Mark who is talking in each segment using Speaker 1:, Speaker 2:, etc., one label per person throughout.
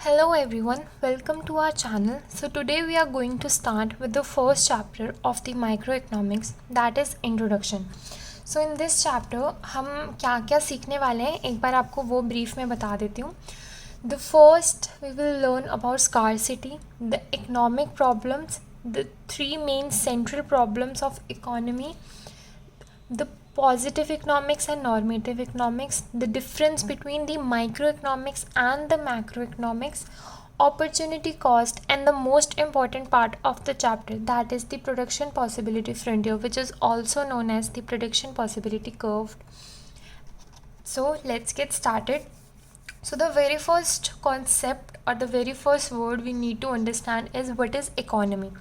Speaker 1: Hello everyone, welcome to our channel. So today we are going to start with the first chapter of the microeconomics, that is introduction. So in this chapter हम क्या क्या सीखने वाले हैं एक बार आपको वो ब्रीफ में बता देती हूँ. The first we will learn about scarcity, the economic problems, the three main central problems of economy, the positive economics and normative economics, the difference between the microeconomics and the macroeconomics, opportunity cost, and the most important part of the chapter, that is the production possibility frontier, which is also known as the production possibility curve. So let's get started. So the very first concept or the very first word we need to understand is what is economy.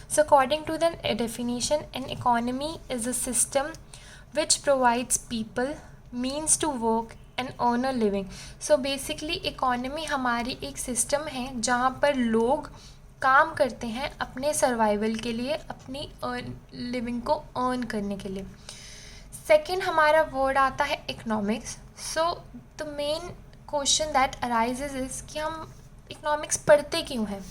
Speaker 1: So according to the definition, an economy is a system which provides people means to work and earn a living. So basically economy हमारी एक system है जहाँ पर लोग काम करते हैं अपने सर्वाइवल के लिए, अपनी लिविंग को अर्न करने के लिए. सेकेंड हमारा वर्ड आता है economics. So the main question that arises is कि हम इकोनॉमिक्स पढ़ते क्यों हैं.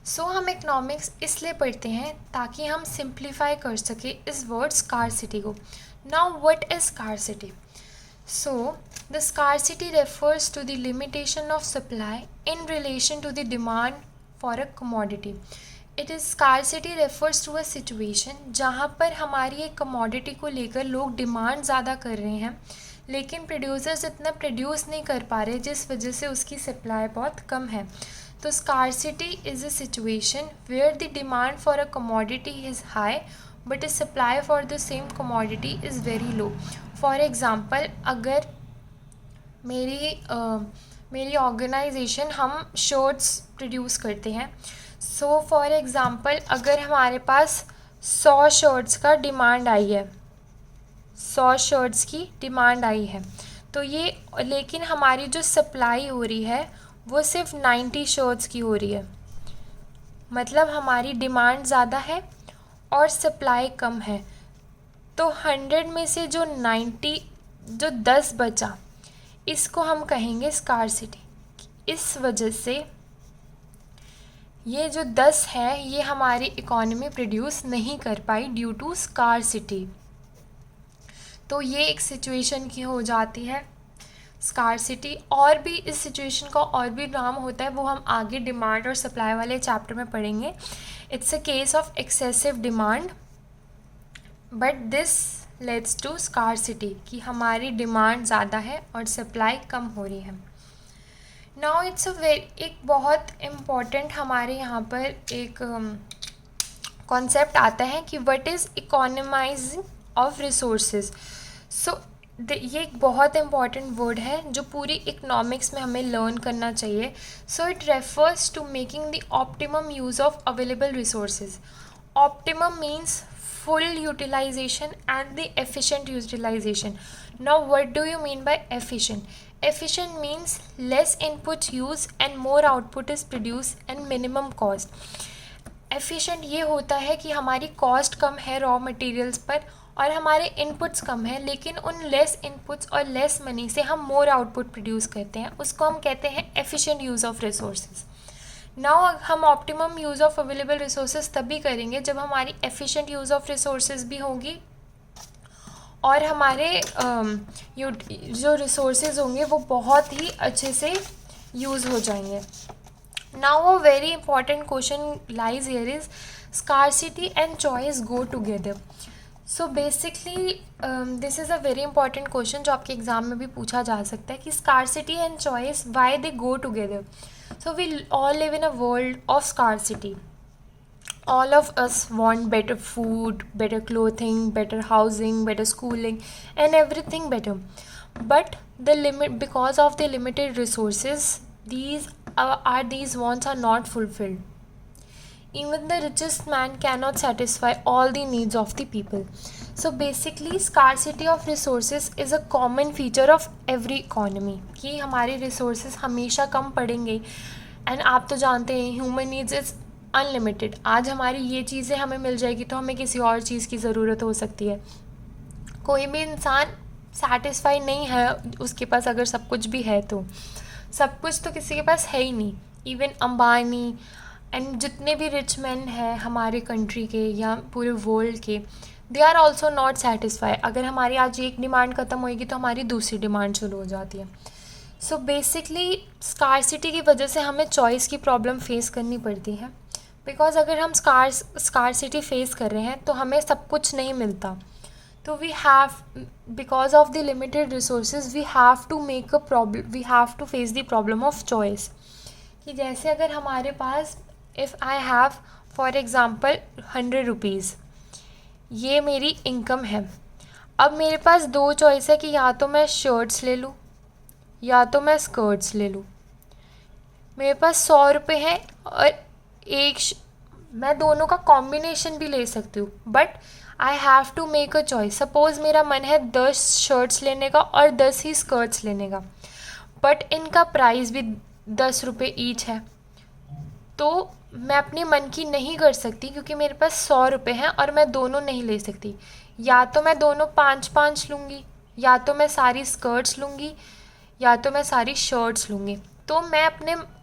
Speaker 1: सो हम इकोनॉमिक्स इसलिए पढ़ते हैं ताकि हम सिंप्लीफाई कर सके इस वर्ड स्कार्सिटी को. Now what is scarcity? So the scarcity refers to the limitation of supply in relation to the demand for a commodity. It is scarcity refers to a situation जहाँ पर हमारी एक commodity को लेकर लोग demand ज़्यादा कर रहे हैं लेकिन प्रोड्यूसर्स इतना प्रोड्यूस नहीं कर पा रहे जिस वजह से उसकी सप्लाई बहुत कम है. तो scarcity is a situation where the demand for a commodity is high but the supply for the same commodity is very low. For example, अगर मेरी ऑर्गेनाइजेशन हम शर्ट्स प्रोड्यूस करते हैं. सो फॉर एग्ज़ाम्पल अगर हमारे पास 100 शर्ट्स का demand आई है, 100 shirts की डिमांड आई है, तो ये लेकिन हमारी जो सप्लाई हो रही है वो सिर्फ 90 शर्ट्स की हो रही है. मतलब हमारी डिमांड ज़्यादा है और सप्लाई कम है. तो 100 में से जो 10 बचा इसको हम कहेंगे स्कार्सिटी. इस वजह से ये जो 10 है ये हमारी इकोनॉमी प्रोड्यूस नहीं कर पाई ड्यू टू स्कार्सिटी. तो ये एक सिचुएशन की हो जाती है स्कार्सिटी. और भी इस सिचुएशन का और भी नाम होता है, वो हम आगे डिमांड और सप्लाई वाले चैप्टर में पढ़ेंगे. It's a case of excessive demand but this leads to scarcity कि हमारी डिमांड ज़्यादा है और सप्लाई कम हो रही है. नाउ इट्स एक बहुत इम्पॉर्टेंट हमारे यहाँ पर एक कॉन्सेप्ट आता है कि व्हाट इज़ इकोनॉमाइजिंग ऑफ रिसोर्सेज. सो ये एक बहुत इम्पॉर्टेंट वर्ड है जो पूरी इकोनॉमिक्स में हमें लर्न करना चाहिए. So it refers to making the optimum use of available resources. Optimum means full utilization and the efficient utilization. Now what do you mean by efficient? Efficient means less input use and more output is produced and minimum cost. efficient ये होता है कि हमारी cost कम है raw materials पर और हमारे inputs कम है लेकिन उन लेस इनपुट्स और लेस मनी से हम मोर आउटपुट प्रोड्यूस करते हैं. उसको हम कहते हैं efficient use of resources. Now हम optimum use of available resources तभी करेंगे जब हमारी एफिशिएंट यूज़ ऑफ रिसोर्सेज भी होगी और हमारे जो रिसोर्सेज होंगे वो बहुत ही अच्छे से यूज़ हो जाएंगे. Now a very important question lies here is scarcity and choice go together. So basically this is a very important question जो आपके एग्ज़ाम में भी पूछा जा सकता है कि scarcity and choice why they go together. So we all live in a world of scarcity. All of us want better food, better clothing, better housing, better schooling, and everything better. But because of the limited resources, these wants are not fulfilled. Even the richest man cannot satisfy all the needs of the people. So basically scarcity of resources is a common feature of every economy कि हमारे resources हमेशा कम पड़ेंगे. And आप तो जानते हैं human needs is unlimited. आज हमारी ये चीज़ें हमें मिल जाएगी तो हमें किसी और चीज़ की ज़रूरत हो सकती है. कोई भी इंसान सेटिस्फाई नहीं है उसके पास अगर सब कुछ भी है तो सब कुछ तो किसी के पास है ही नहीं। इवन अंबानी एंड जितने भी रिच मैन हैं हमारे कंट्री के या पूरे वर्ल्ड के, they are also not satisfy. अगर हमारी आज एक डिमांड ख़त्म होएगी तो हमारी दूसरी डिमांड शुरू हो जाती है। सो बेसिकली स्कार्सिटी की वजह से हमें चॉइस की प्रॉब्लम फेस करनी पड़ती है, बिकॉज अगर हम स्कार्सिटी फेस कर रहे हैं तो हमें सब कुछ नहीं मिलता। तो we have, because of the limited resources, we have to face the problem of choice. कि जैसे अगर हमारे पास, if I have for example 100 rupees, ये मेरी इनकम है। अब मेरे पास दो चॉइस है कि या तो मैं शर्ट्स ले लूँ या तो मैं स्कर्ट्स ले लूँ। मेरे पास 100 रुपये हैं और मैं दोनों का कॉम्बिनेशन भी ले सकती हूँ, but I have to make a choice. Suppose मेरा मन है 10 शर्ट्स लेने का और 10 ही स्कर्ट्स लेने का, बट इनका प्राइस भी 10 रुपये ईच है। तो मैं अपनी मन की नहीं कर सकती क्योंकि मेरे पास 100 रुपये हैं और मैं दोनों नहीं ले सकती। या तो मैं दोनों 5-5 लूँगी, या तो मैं सारी स्कर्ट्स लूँगी, या तो मैं सारी शर्ट्स लूँगी। तो मैं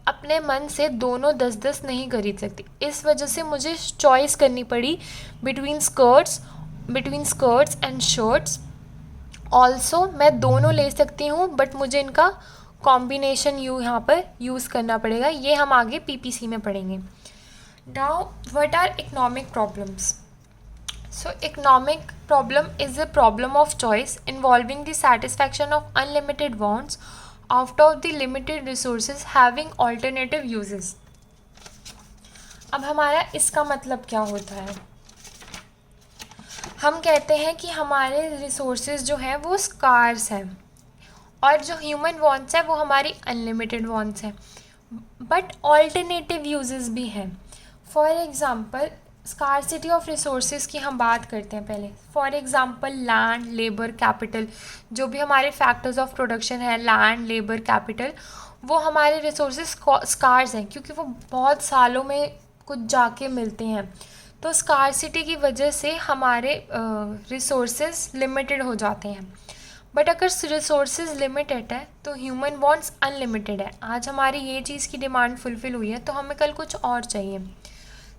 Speaker 1: अपने मन से दोनों 10-10 नहीं खरीद सकती। इस वजह से मुझे चॉइस करनी पड़ी between skirts and shirts. Also मैं दोनों ले सकती हूँ, बट मुझे इनका कॉम्बिनेशन यहाँ पर यूज़ करना पड़ेगा। ये हम आगे पीपीसी में पढ़ेंगे। Now what are economic problems? So economic problem is a problem of choice involving the satisfaction of unlimited wants out of the limited resources having alternative uses. अब हमारा इसका मतलब क्या होता है? हम कहते हैं कि हमारे रिसोर्सेज जो हैं वो स्कार्स हैं और जो ह्यूमन वांट्स है वो हमारी अनलिमिटेड वांट्स हैं, बट ऑल्टरनेटिव यूजेस भी हैं। For example scarcity of resources की हम बात करते हैं पहले। For example land, labour, capital, जो भी हमारे फैक्टर्स ऑफ प्रोडक्शन है, लैंड, लेबर, कैपिटल, वो हमारे रिसोर्सेज स्कार्स हैं क्योंकि वो बहुत सालों में कुछ जाके मिलते हैं। तो स्कार्सिटी की वजह से हमारे रिसोर्सेज लिमिटेड हो जाते हैं। बट अगर रिसोर्सेज लिमिटेड है तो ह्यूमन वांट्स अनलिमिटेड है। आज हमारी ये चीज़ की डिमांड फुलफ़िल हुई है तो हमें कल कुछ और चाहिए।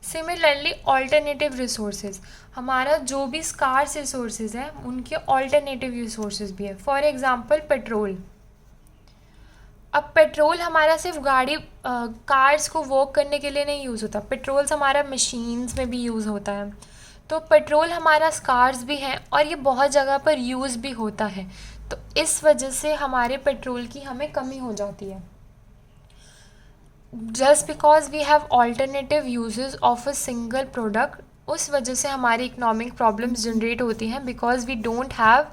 Speaker 1: सिमिलरली ऑल्टरनेटिव रिसोर्सेज, हमारा जो भी स्कार्स रिसोर्सेज है उनके ऑल्टरनेटिव रिसोर्सेज भी है। For example petrol. अब पेट्रोल हमारा सिर्फ कार्स को वर्क करने के लिए नहीं यूज़ होता, पेट्रोल हमारा मशीन्स में भी यूज़ होता है। तो पेट्रोल हमारा स्कार्स भी है और ये बहुत जगह पर यूज़ भी होता है। तो इस वजह से हमारे पेट्रोल की हमें कमी हो जाती है। Just because we have alternative uses of a single product, उस वजह से हमारी इकोनॉमिक प्रॉब्लम्स जनरेट होती हैं। Because we don't have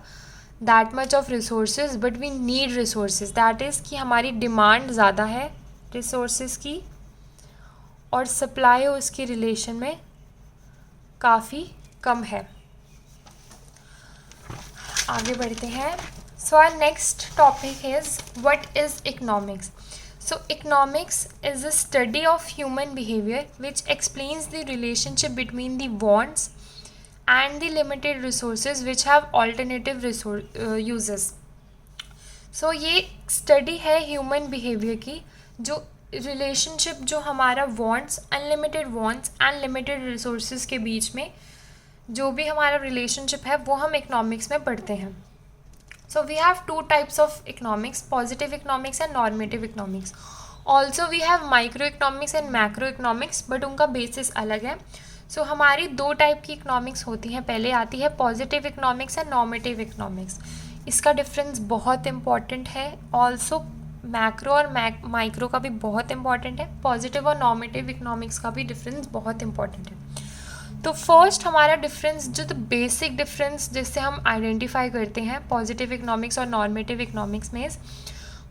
Speaker 1: that much of resources but we need resources, that is कि हमारी डिमांड ज़्यादा है रिसोर्सेज की और सप्लाई उसकी रिलेशन में काफ़ी कम है। आगे बढ़ते हैं। So our next topic is what is economics. So economics is a study of human behavior which explains the relationship between the wants and the limited resources which have alternative uses. So ये study है human behavior की, जो relationship जो हमारा wants, unlimited wants and limited resources के बीच में जो भी हमारा relationship है वो हम economics में पढ़ते हैं। So we have two types of economics, positive economics and normative economics. Also we have microeconomics and macroeconomics, but उनका basis अलग है। So हमारी दो टाइप की इकोनॉमिक्स होती हैं। पहले आती है positive economics and normative economics. इसका डिफरेंस बहुत इंपॉर्टेंट है। ऑल्सो मैक्रो और माइक्रो का भी बहुत इंपॉर्टेंट है। पॉजिटिव और नॉर्मेटिव इकोनॉमिक्स का भी डिफरेंस बहुत इंपॉर्टेंट है। तो फर्स्ट हमारा डिफरेंस, जो बेसिक डिफरेंस जिससे हम आइडेंटिफाई करते हैं पॉजिटिव इकोनॉमिक्स और नॉर्मेटिव इकोनॉमिक्स में,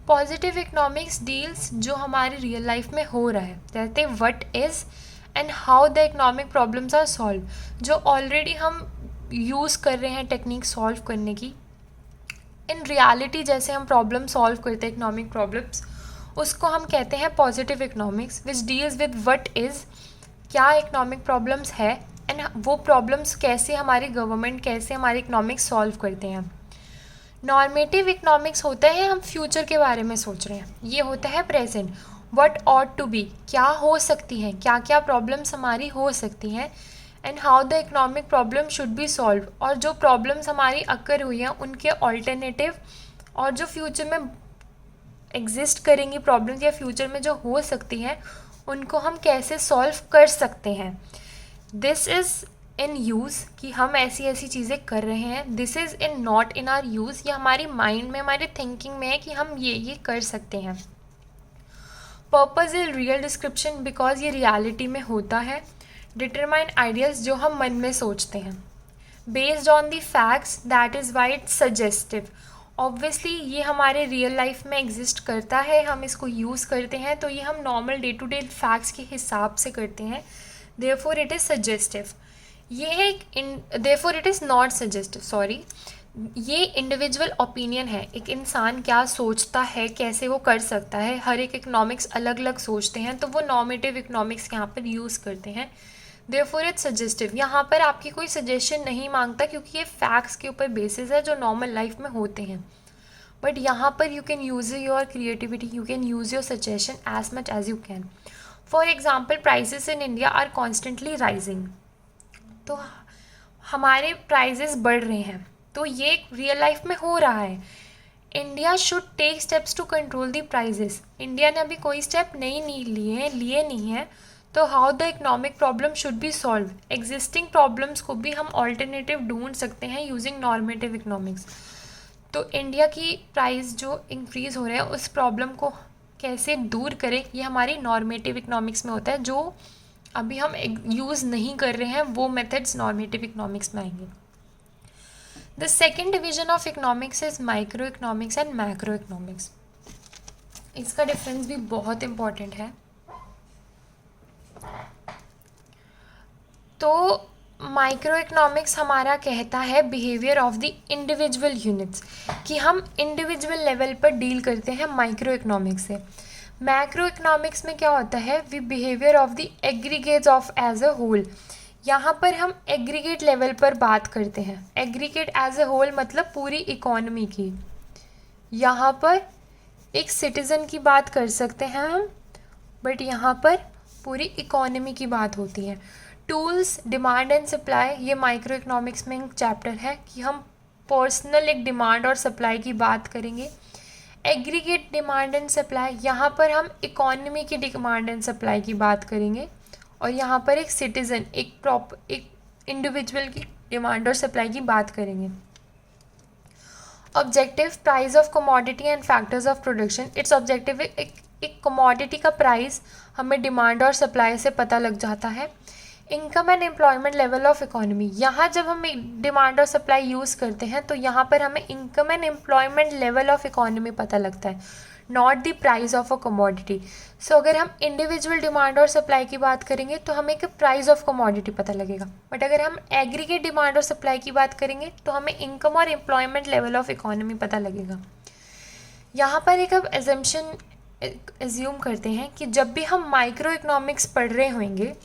Speaker 1: पॉजिटिव इकोनॉमिक्स डील्स जो हमारी रियल लाइफ में हो रहा है, कहते what is and how the economic problems are solve. जो ऑलरेडी हम यूज़ कर रहे हैं टेक्निक सॉल्व करने की, इन रियलिटी जैसे हम प्रॉब्लम सॉल्व करते हैं इकोनॉमिक प्रॉब्लम्स, उसको हम कहते हैं positive economics which deals with what is, क्या इकोनॉमिक प्रॉब्लम्स है एंड वो प्रॉब्लम्स कैसे हमारी गवर्नमेंट, कैसे हमारी इकोनॉमिक्स सॉल्व करते हैं। नॉर्मेटिव इकोनॉमिक्स होता है हम फ्यूचर के बारे में सोच रहे हैं, ये होता है present, what ought to be, क्या हो सकती हैं, क्या क्या प्रॉब्लम्स हमारी हो सकती हैं, and how the economic problem should be solve, और जो प्रॉब्लम्स हमारी अकर हुई हैं उनके ऑल्टरनेटिव, और जो फ्यूचर में एग्जिस्ट करेंगी प्रॉब्लम्स या फ्यूचर में जो हो सकती हैं उनको हम कैसे सॉल्व कर सकते हैं। दिस इज़ इन यूज़ कि हम ऐसी ऐसी चीज़ें कर रहे हैं, this is in not in R use, ये हमारी माइंड में हमारे थिंकिंग में है कि हम ये कर सकते हैं। Purpose is real description because ये रियलिटी में होता है। डिटरमाइन आइडियाज़ जो हम मन में सोचते हैं। Based on the facts that is why it's suggestive, obviously ये हमारे रियल लाइफ में एग्जिस्ट करता है, हम इसको यूज़ करते हैं, तो ये हम normal day to day facts के हिसाब से करते हैं, देयरफॉर इट इज़ सजेस्टिव। ये है therefore it is not suggestive, sorry, ये इंडिविजुअल ओपिनियन है, एक इंसान क्या सोचता है, कैसे वो कर सकता है, हर एक इकोनॉमिक्स अलग अलग सोचते हैं, तो वो नॉर्मेटिव इकोनॉमिक्स यहाँ पर यूज़ करते हैं, देयरफॉर इट्स सजेस्टिव। यहाँ पर आपकी कोई सजेशन नहीं मांगता क्योंकि ये फैक्ट्स के ऊपर बेसिस है जो नॉर्मल लाइफ में होते हैं, बट यहाँ पर you can use your creativity, you can use your suggestion as much as you can. For example prices in India are constantly rising, तो हमारे प्राइजेस बढ़ रहे हैं, तो ये रियल लाइफ में हो रहा है। India should take steps to control the prices, India ने अभी कोई स्टेप नहीं लिए नहीं है, तो how the economic problem should be solve, existing problems को भी हम ऑल्टरनेटिव ढूंढ सकते हैं यूजिंग नॉर्मेटिव इकोनॉमिक्स। तो इंडिया की प्राइस जो इंक्रीज़ हो रहा है उस प्रॉब्लम को कैसे दूर करें, ये हमारी नॉर्मेटिव इकोनॉमिक्स में होता है, जो अभी हम यूज़ नहीं कर रहे हैं, वो मेथड्स नॉर्मेटिव इकोनॉमिक्स में आएंगे। The second division of economics is micro economics and macro economics. इसका डिफरेंस भी बहुत इम्पॉर्टेंट है। तो माइक्रो इकोनॉमिक्स हमारा कहता है behaviour of the individual units, कि हम इंडिविजुअल लेवल पर डील करते हैं माइक्रो इकोनॉमिक्स से। मैक्रो इकोनॉमिक्स में क्या होता है, we behaviour of the aggregates of as a whole, यहाँ पर हम एग्रीगेट लेवल पर बात करते हैं, एग्रीगेट एज अ होल मतलब पूरी इकोनॉमी की। यहाँ पर एक सिटीज़न की बात कर सकते हैं हम, बट यहाँ पर पूरी इकोनॉमी की बात होती है। टूल्स, डिमांड एंड सप्लाई, ये माइक्रो इकोनॉमिक्स में एक चैप्टर है कि हम पर्सनल एक डिमांड और सप्लाई की बात करेंगे। एग्रीगेट डिमांड एंड सप्लाई, यहाँ पर हम इकोनॉमी की डिमांड एंड सप्लाई की बात करेंगे, और यहाँ पर एक सिटीज़न, एक इंडिविजुअल की डिमांड और सप्लाई की बात करेंगे। Objective, price of commodity and factors of production, it's objective, एक कमोडिटी का प्राइस हमें डिमांड और सप्लाई से पता लग जाता है। Income and employment level of economy, यहाँ जब हम डिमांड और सप्लाई यूज़ करते हैं तो यहाँ पर हमें income and employment level of economy पता लगता है, not the price of a commodity. So अगर हम इंडिविजुअल डिमांड और सप्लाई की बात करेंगे तो हमें एक प्राइस ऑफ कमोडिटी पता लगेगा, बट अगर हम एग्रीगेट डिमांड और सप्लाई की बात करेंगे तो हमें इनकम और एम्प्लॉयमेंट लेवल ऑफ इकोनॉमी पता लगेगा। यहाँ पर एक अब एजम्पशन एज्यूम करते हैं कि जब भी हम माइक्रो इकोनॉमिक्स पढ़ रहे होंगे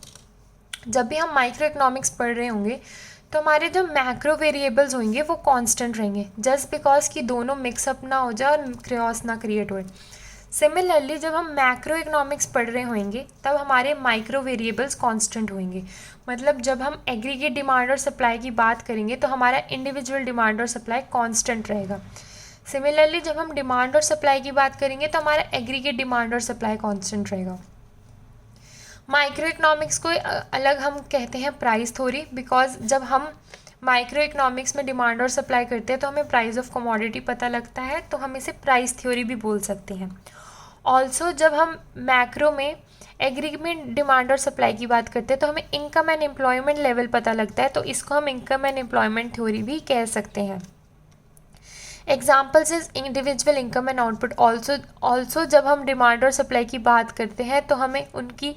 Speaker 1: तो हमारे जो मैक्रो वेरिएबल्स होंगे वो कांस्टेंट रहेंगे, जस्ट बिकॉज कि दोनों मिक्सअप ना हो जाए और क्रियोस ना क्रिएट होए। सिमिलरली जब हम मैक्रो इकोनॉमिक्स पढ़ रहे होंगे तब हमारे माइक्रो वेरिएबल्स कांस्टेंट होंगे, मतलब जब हम एग्रीगेट डिमांड और सप्लाई की बात करेंगे तो हमारा इंडिविजुअल डिमांड और सप्लाई कांस्टेंट रहेगा। सिमिलरली जब हम डिमांड और सप्लाई की बात करेंगे तो हमारा एग्रीगेट डिमांड और सप्लाई कांस्टेंट रहेगा। माइक्रो इकोनॉमिक्स को अलग हम कहते हैं प्राइस थ्योरी, बिकॉज जब हम माइक्रो इकोनॉमिक्स में डिमांड और सप्लाई करते हैं तो हमें प्राइस ऑफ कमोडिटी पता लगता है, तो हम इसे प्राइस थ्योरी भी बोल सकते हैं। ऑल्सो जब हम मैक्रो में एग्रीगेट डिमांड और सप्लाई की बात करते हैं तो हमें इनकम एंड एम्प्लॉयमेंट लेवल पता लगता है, तो इसको हम इनकम एंड एम्प्लॉयमेंट थ्योरी भी कह सकते हैं। Examples is individual income and output. Also जब हम डिमांड और सप्लाई की बात करते हैं तो हमें उनकी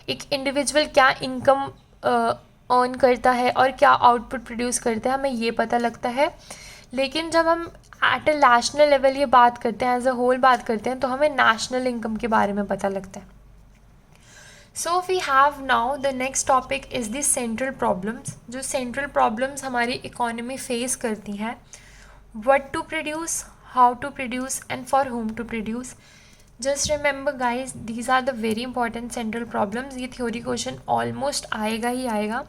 Speaker 1: एक इंडिविजुअल क्या इनकम अर्न करता है और क्या आउटपुट प्रोड्यूस करता है हमें ये पता लगता है। लेकिन जब हम एट ए नेशनल लेवल ये बात करते हैं, एज अ होल बात करते हैं, तो हमें नेशनल इनकम के बारे में पता लगता है। So we have now the next topic is the central problems. जो सेंट्रल प्रॉब्लम्स हमारी इकोनॉमी फेस करती हैं what to produce, how to produce, and for whom to produce. Just remember guys, these are the very important central problems. ये theory question almost आएगा ही आएगा.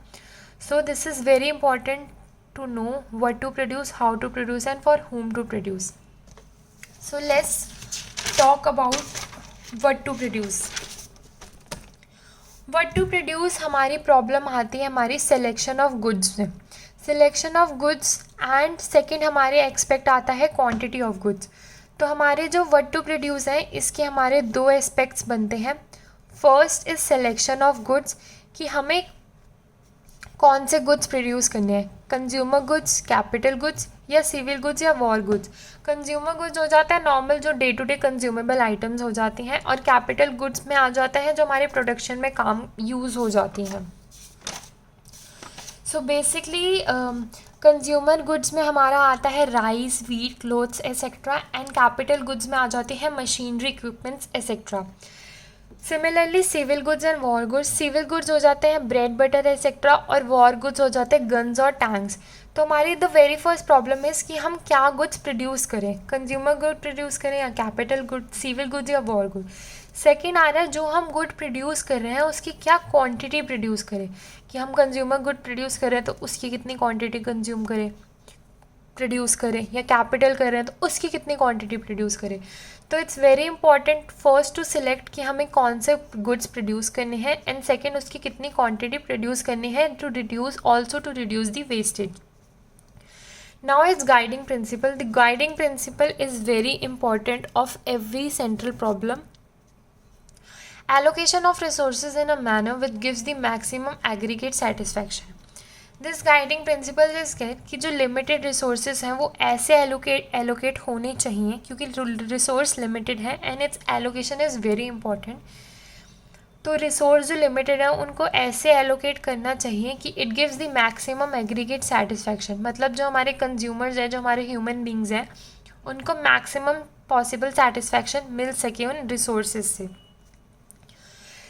Speaker 1: So this is very important to know what to produce, how to produce, and for whom to produce. So let's talk about what to produce. What to produce हमारी problem आती है हमारी selection of goods में. Selection of goods and second हमारे expect आता है quantity of goods. तो हमारे जो व्हाट टू प्रोड्यूस है इसके हमारे दो एस्पेक्ट्स बनते हैं. First is selection of goods, कि हमें कौन से गुड्स प्रोड्यूस करने हैं, कंज्यूमर गुड्स, कैपिटल गुड्स या सिविल गुड्स या वॉर गुड्स. कंज्यूमर गुड्स हो जाता है नॉर्मल जो day to day consumable items हो जाती हैं, और कैपिटल गुड्स में आ जाता है जो हमारे प्रोडक्शन में काम यूज़ हो जाती हैं. सो बेसिकली कंज्यूमर गुड्स में हमारा आता है rice, wheat, clothes etcetera, and capital goods में आ जाती है machinery, equipments etcetera. Similarly civil goods and war goods, civil goods हो जाते हैं ब्रेड बटर एसेट्रा, और वॉर गुड्स हो जाते हैं गन्स और टैंक्स. तो हमारी the very first problem is कि हम क्या गुड्स प्रोड्यूस करें, कंज्यूमर गुड प्रोड्यूस करें या कैपिटल गुड, सिविल गुड्स या वॉर गुड. सेकेंड आ रहा है जो हम गुड प्रोड्यूस कर रहे हैं उसकी क्या क्वांटिटी प्रोड्यूस करें, कि हम कंज्यूमर गुड प्रोड्यूस कर रहे हैं तो उसकी कितनी क्वांटिटी कंज्यूम करें, प्रोड्यूस करें, या कैपिटल कर रहे हैं तो उसकी कितनी क्वांटिटी प्रोड्यूस करें. तो it's very important first to select कि हमें कौन से गुड्स प्रोड्यूस करने हैं, एंड सेकेंड उसकी कितनी क्वांटिटी प्रोड्यूस करनी है to reduce also to reduce the wastage. Now it's guiding principle. The guiding principle is very important of every central problem. Allocation of resources in a manner which gives the maximum aggregate satisfaction. This guiding principle is कि जो limited resources हैं वो ऐसे allocate होने चाहिए, क्योंकि resource limited है and it's allocation is very important. तो रिसोर्स जो लिमिटेड है उनको ऐसे एलोकेट करना चाहिए कि it gives the maximum aggregate satisfaction. मतलब जो हमारे कंज्यूमर्स हैं, जो हमारे ह्यूमन बींग्स हैं, उनको मैक्सिमम पॉसिबल सेटिस्फैक्शन मिल सके उन रिसोर्सेज से.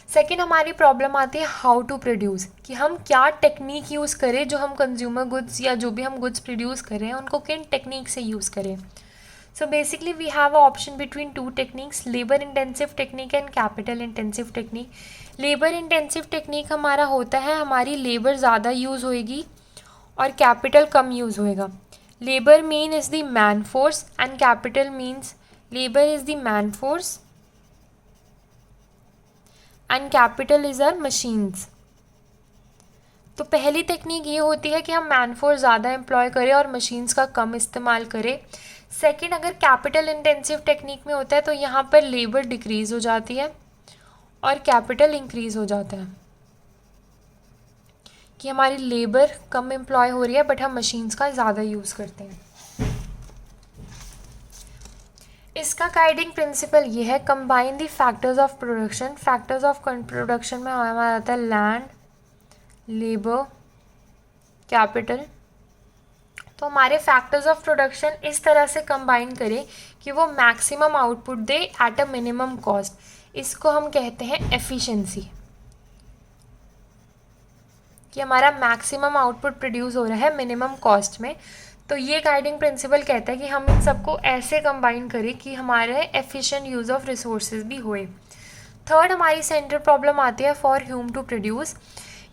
Speaker 1: सेकेंड हमारी प्रॉब्लम आती है हाउ टू प्रोड्यूस, कि हम क्या टेक्निक यूज़ करें, जो हम कंज्यूमर गुड्स या जो भी हम गुड्स प्रोड्यूस कर रहे हैं उनको किन टेक्निक से यूज़ करें. So basically we have a option between two techniques, labour intensive technique and capital intensive technique. Labour intensive technique हमारा होता है हमारी लेबर ज़्यादा यूज़ होएगी और कैपिटल कम यूज़ होएगा. Labour mean is the man force and capital means labour is the man force and capital is are machines. तो पहली टेक्निक ये होती है कि हम मैन फोर्स ज़्यादा एम्प्लॉय करें और मशीन्स का कम इस्तेमाल करें. सेकंड अगर कैपिटल इंटेंसिव टेक्निक में होता है तो यहाँ पर लेबर डिक्रीज़ हो जाती है और कैपिटल इंक्रीज़ हो जाता है, कि हमारी लेबर कम एम्प्लॉय हो रही है बट हम मशीन्स का ज़्यादा यूज़ करते हैं. इसका गाइडिंग प्रिंसिपल ये है, combine the factors of production. Factors of production में हमारा आता है लैंड, लेबर, कैपिटल. तो हमारे फैक्टर्स ऑफ प्रोडक्शन इस तरह से कंबाइन करें कि वो maximum output they at a minimum cost. इसको हम कहते हैं एफिशिएंसी, कि हमारा मैक्सिमम आउटपुट प्रोड्यूस हो रहा है मिनिमम कॉस्ट में. तो ये गाइडिंग प्रिंसिपल कहता है कि हम इन सबको ऐसे कंबाइन करें कि हमारे एफिशिएंट यूज़ ऑफ रिसोर्सेज भी होए. थर्ड हमारी सेंट्रल प्रॉब्लम आती है फॉर ह्यूम टू प्रोड्यूस.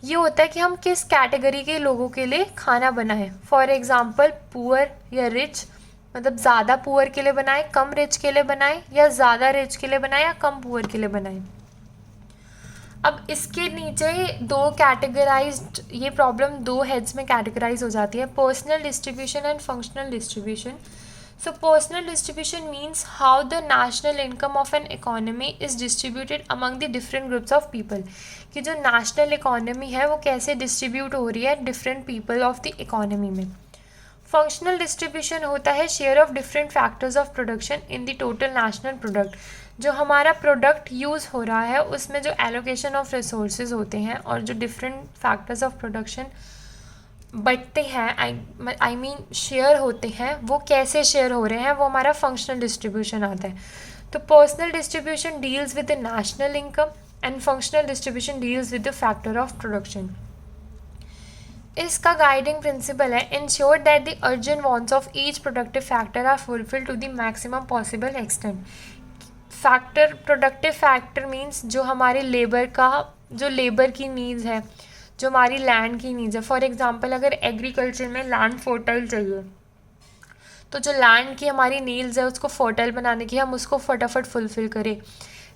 Speaker 1: ये होता है कि हम किस कैटेगरी के लोगों के लिए खाना बनाएं. फॉर एग्जांपल पुअर या रिच, मतलब ज़्यादा पुअर के लिए बनाएं, कम रिच के लिए बनाएं, या ज़्यादा रिच के लिए बनाएं या कम पुअर के लिए बनाएं. अब इसके नीचे दो कैटेगराइज्ड, ये प्रॉब्लम दो हेड्स में कैटेगराइज हो जाती है, personal distribution and functional distribution. So personal distribution means how the national income of an economy is distributed among the different groups of people. कि जो नेशनल इकोनॉमी है वो कैसे डिस्ट्रीब्यूट हो रही है different people of the economy में. Functional distribution होता है share of different factors of production in the total national product. जो हमारा प्रोडक्ट यूज़ हो रहा है उसमें जो एलोकेशन ऑफ रिसोर्सेज होते हैं और जो डिफरेंट फैक्टर्स ऑफ प्रोडक्शन बढ़ते हैं, आई मीन शेयर होते हैं, वो कैसे शेयर हो रहे हैं, वो हमारा फंक्शनल डिस्ट्रीब्यूशन आता है. तो personal distribution deals with the national income and functional distribution deals with the factor of production. इसका गाइडिंग प्रिंसिपल है ensure that the urgent wants of each productive factor are fulfil to the maximum possible extent. Factor, productive factor means जो हमारे labour का, जो labour की needs है, जो हमारी लैंड की नीड्स है। फॉर एग्जांपल अगर एग्रीकल्चर में लैंड फर्टाइल चाहिए, तो जो लैंड की हमारी नीड्स है उसको फर्टाइल बनाने की हम उसको फटाफट फुलफ़िल करें,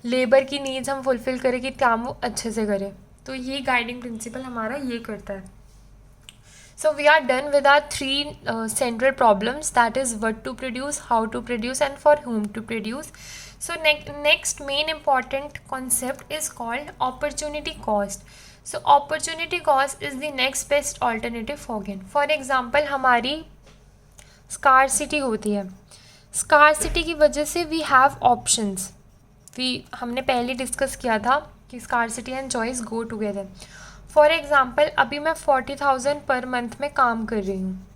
Speaker 1: लेबर की नीड्स हम फुलफ़िल करें कि काम वो अच्छे से करें। तो ये गाइडिंग प्रिंसिपल हमारा ये करता है। So we are done with our three central problems, that is what to produce, how to produce and for whom to produce. So next main important concept is called opportunity cost. So opportunity cost is the next best alternative for gain. For example हमारी scarcity होती है, scarcity की वजह से we have options. हमने पहले discuss किया था कि scarcity and choice go together. For example अभी मैं 40,000 पर मंथ में काम कर रही हूँ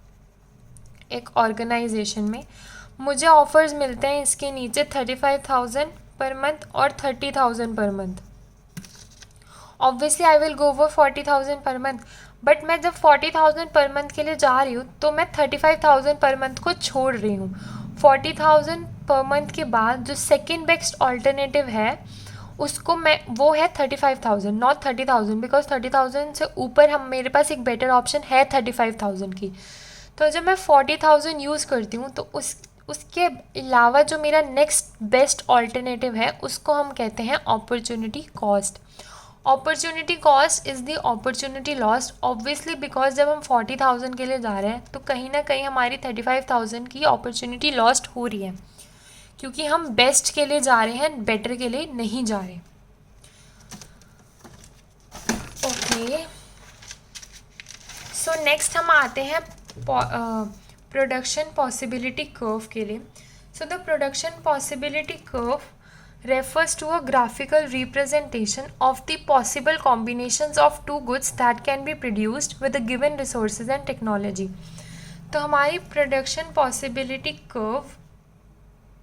Speaker 1: एक ऑर्गेनाइजेशन में, मुझे ऑफ़र्स मिलते हैं इसके नीचे 35,000 पर मंथ और 30,000 per month. Obviously I will go for 40,000 per month, but मैं जब 40,000 पर मंथ के लिए जा रही हूँ तो मैं 35,000 पर मंथ को छोड़ रही हूँ। 40,000 पर मंथ के बाद जो सेकेंड बेस्ट ऑल्टरनेटिव है उसको मैं, वो है 35,000, नॉट 30,000, बिकॉज 30,000 से ऊपर हम, मेरे पास एक बेटर ऑप्शन है 35,000 की। तो जब मैं 40,000 यूज़ करती हूँ तो उसके अलावा जो मेरा नेक्स्ट बेस्ट ऑल्टरनेटिव है उसको हम कहते हैं opportunity cost. Opportunity cost is the opportunity lost, obviously because जब हम 40,000 के लिए जा रहे हैं तो कहीं ना कहीं हमारी 35,000 की अपॉर्चुनिटी लॉस्ट हो रही है, क्योंकि हम बेस्ट के लिए जा रहे हैं, बेटर के लिए नहीं जा रहे। ओके, सो नेक्स्ट हम आते हैं प्रोडक्शन पॉसिबिलिटी कर्व के लिए। So the production possibility curve refers to a graphical representation of the possible combinations of two goods that can be produced with the given resources and technology. तो हमारी production possibility curve